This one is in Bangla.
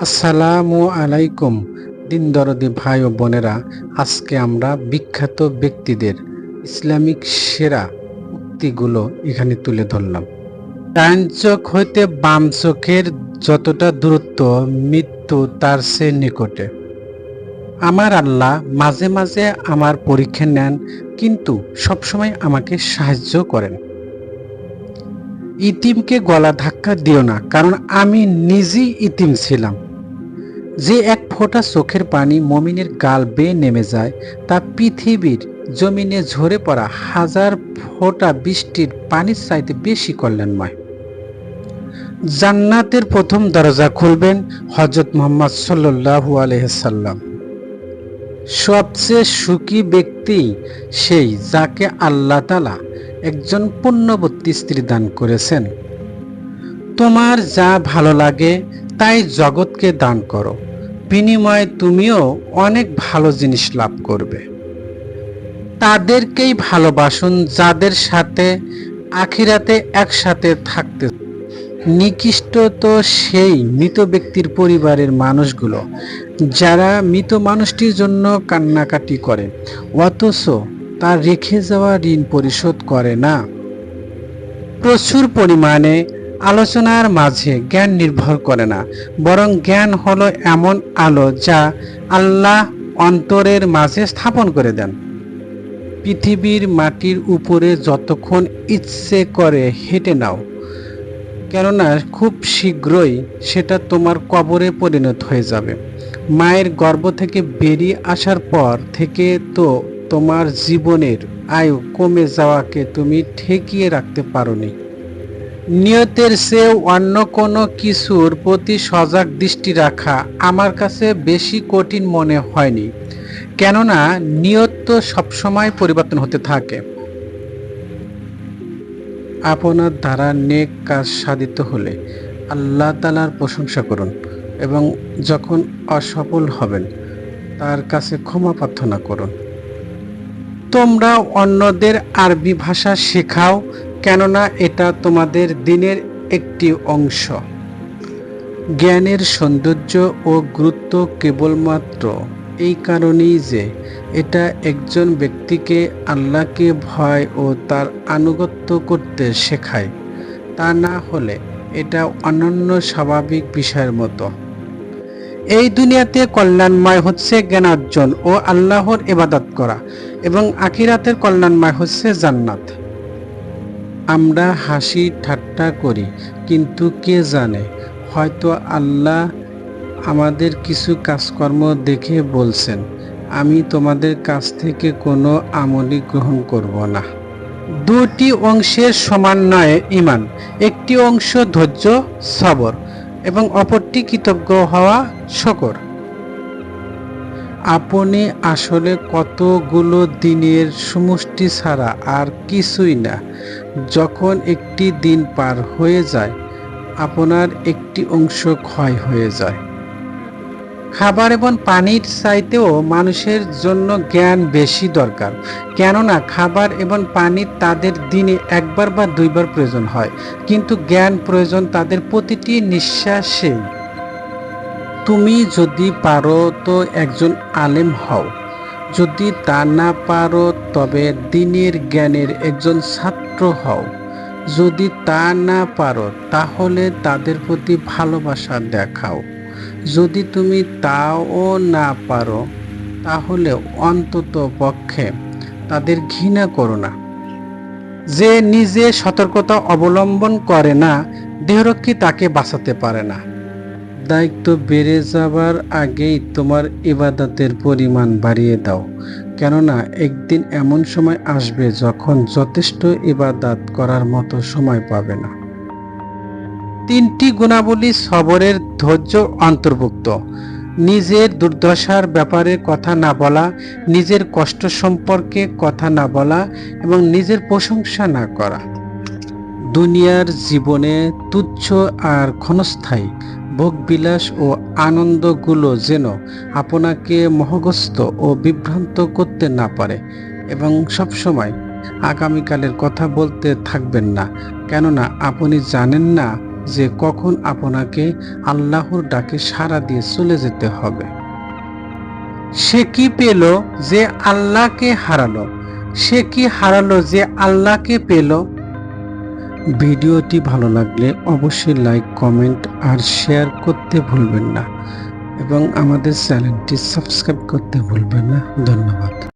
আসসালামু আলাইকুম দিন দরদি ভাই ও বোনেরা। আজকে আমরা বিখ্যাত ব্যক্তিদের ইসলামিক সেরা উক্তিগুলো এখানে তুলে ধরলাম। ডান চোখ হইতে বাম চোখের যতটা দূরত্ব, মৃত্যু তার সে নিকটে। আমার আল্লাহ মাঝে মাঝে আমার পরীক্ষা নেন, কিন্তু সবসময় আমাকে সাহায্য করেন। ইতিমকে গলা ধাক্কা দিও না, কারণ আমি নিজেই ইতিম ছিলাম। যে এক ফোঁটা চোখের পানি মমিনের গাল বেয়ে নেমে যায়, তা পৃথিবীর জমিনে ঝরে পড়া হাজার ফোঁটা বৃষ্টির পানির চাইতে বেশি কল্যাণময়। জান্নাতের প্রথম দরজা খুলবেন হযরত মুহাম্মদ সাল্লাল্লাহু আলাইহি সাল্লাম। সবচেয়ে সুখী ব্যক্তি সেই যাকে আল্লাহ তাআলা একজন পুণ্যবতী স্ত্রী দান করেছেন। তোমার যা ভালো লাগে তাই জগৎকে দান করো, বিনিময়ে তুমিও অনেক ভালো জিনিস লাভ করবে। তাদেরকেই ভালোবাসুন যাদের সাথে আখিরাতে একসাথে থাকতে। নিকৃষ্ট তো সেই মৃত ব্যক্তির পরিবারের মানুষগুলো, যারা মৃত মানুষটির জন্য কান্নাকাটি করে অথচ তার রেখে যাওয়া ঋণ পরিশোধ করে না। প্রচুর পরিমাণে আলোচনার মাঝে জ্ঞান নির্ভর করে না, বরং জ্ঞান হলো এমন আলো যা আল্লাহ অন্তরের মাঝে স্থাপন করে দেন। পৃথিবীর মাটির উপরে যতক্ষণ ইচ্ছে করে হেঁটে নাও, কেননা খুব শীঘ্রই সেটা তোমার কবরে পরিণত হয়ে যাবে। মায়ের গর্ভ থেকে বেরিয়ে আসার পর থেকে তো তোমার জীবনের আয়ু কমে যাওয়াকে তুমি ঠেকিয়ে রাখতে পারোনি। নিয়তের চেয়ে অন্য কোনো কিছুর প্রতি সজাগ দৃষ্টি রাখা আমার কাছে বেশি কঠিন মনে হয়নি, কেননা নিয়ত তো সবসময় পরিবর্তন হতে থাকে। আপনার দ্বারা নেক কাজ সাধিত হলে আল্লাহ তাআলার প্রশংসা করুন, এবং যখন অসফল হবেন তার কাছে ক্ষমা প্রার্থনা করুন। তোমরা অন্যদের আরবি ভাষা শেখাও, কেননা এটা তোমাদের দিনের একটি অংশ। জ্ঞানের সৌন্দর্য ও গুরুত্ব কেবলমাত্র এই কারণেই যে এটা একজন ব্যক্তিকে আল্লাহকে ভয় ও তার আনুগত্য করতে শেখায়। তা না হলে এটা অনন্য স্বাভাবিক বিষয়ের মতো। এই দুনিয়াতে কল্যাণময় হচ্ছে জ্ঞান অর্জন ও আল্লাহর ইবাদত করা, এবং আখিরাতের কল্যাণময় হচ্ছে জান্নাত। আমরা হাসি ঠাট্টা করি, কিন্তু কে জানে হয়তো আল্লাহ আমাদের কিছু কাজকর্ম দেখে বলছেন, আমি তোমাদের কাছ থেকে কোনো আমলই গ্রহণ করব না। দুটি অংশের সমন্বয়ে ঈমান, একটি অংশ ধৈর্য সবর এবং অপরটি কৃতজ্ঞ হওয়া শুকর। আপনি আসলে কতগুলো দিনের সমষ্টি ছাড়া আর কিছুই না। যখন একটি দিন পার হয়ে যায়, আপনার একটি অংশ ক্ষয় হয়ে যায়। খাবার এবং পানির চাইতেও মানুষের জন্য জ্ঞান বেশি দরকার, কেননা খাবার এবং পানি তাদের দিনে একবার বা দুইবার প্রয়োজন হয়, কিন্তু জ্ঞান প্রয়োজন তাদের প্রতিটি নিঃশ্বাসে। তুমি যদি পারো তো একজন আলেম হও, যদি তা না পারো তবে দিনের জ্ঞানের একজন ছাত্র হও। যদি তা না পারো তাহলে তাদের প্রতি ভালোবাসা দেখাও। যদি তুমি তাও না পারো তাহলে অন্তত পক্ষে তাদের ঘৃণা করো না। যে নিজে সতর্কতা অবলম্বন করে না, দেহরক্ষী তাকে বাঁচাতে পারে না। দায়িত্ব বেড়ে যাবার আগেই তোমার ইবাদতের পরিমাণ বাড়িয়ে দাও, কেননা একদিন এমন সময় আসবে যখন যথেষ্ট ইবাদত করার মতো সময় পাবে না। তিনটি গুণাবলী সবরের ধৈর্য অন্তর্ভুক্ত: নিজের দুর্দশার ব্যাপারে কথা না বলা, নিজের কষ্ট সম্পর্কে কথা না বলা এবং নিজের প্রশংসা না করা। দুনিয়ার জীবনে তুচ্ছ আর ক্ষণস্থায়ী ভোগবিলাস ও আনন্দগুলো যেন আপনাকে মোহগ্রস্ত ও বিভ্রান্ত করতে না পারে, এবং সবসময় আগামীকালের কথা বলতে থাকবেন না, কেননা আপনি জানেন না যে কখন আপনাকে আল্লাহর ডাকে সাড়া দিয়ে চলে যেতে হবে। সে কি পেল যে আল্লাহকে হারালো? সে কি হারালো যে আল্লাহকে পেল? ভিডিওটি ভালো লাগলে অবশ্যই লাইক, কমেন্ট আর শেয়ার করতে ভুলবেন না এবং আমাদের চ্যানেলটি সাবস্ক্রাইব করতে ভুলবেন না। ধন্যবাদ।